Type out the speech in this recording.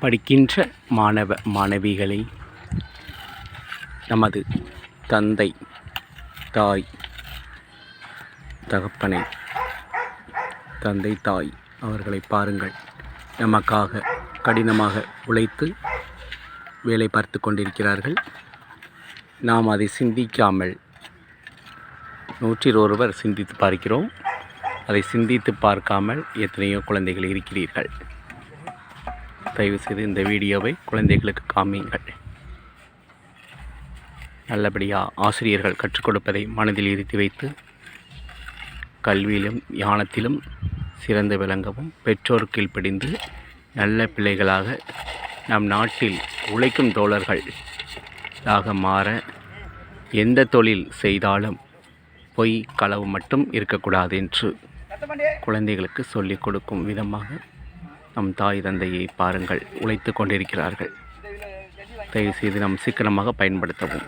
படிக்கின்ற மாணவ மாணவிகளை நமது தந்தை தாய் தகப்பனை தந்தை தாய் அவர்களை பாருங்கள். நமக்காக கடினமாக உழைத்து வேலை பார்த்து கொண்டிருக்கிறார்கள். நாம் அதை சிந்திக்காமல் 100 சிந்தித்து பார்க்கிறோம். அதை சிந்தித்து பார்க்காமல் எத்தனையோ குழந்தைகள் இருக்கிறீர்கள். தயவுசெய்து இந்த வீடியோவை குழந்தைகளுக்கு காமியுங்கள். நல்லபடியாக ஆசிரியர்கள் கற்றுக் கொடுப்பதை மனதில் இருத்தி வைத்து கல்வியிலும் ஞானத்திலும் சிறந்து விளங்கவும், பெற்றோர் கீழ்ப்படிந்து நல்ல பிள்ளைகளாக நம் நாட்டில் உழைக்கும் தோழர்களாக மாற, எந்த தொழில் செய்தாலும் பொய் களவு மட்டும் இருக்கக்கூடாது என்று குழந்தைகளுக்கு சொல்லிக் கொடுக்கும் விதமாக நம் தாய் தந்தையை பாருங்கள், உழைத்து கொண்டிருக்கிறார்கள். தயவுசெய்து நாம் சிக்கனமாக பயன்படுத்தவும்.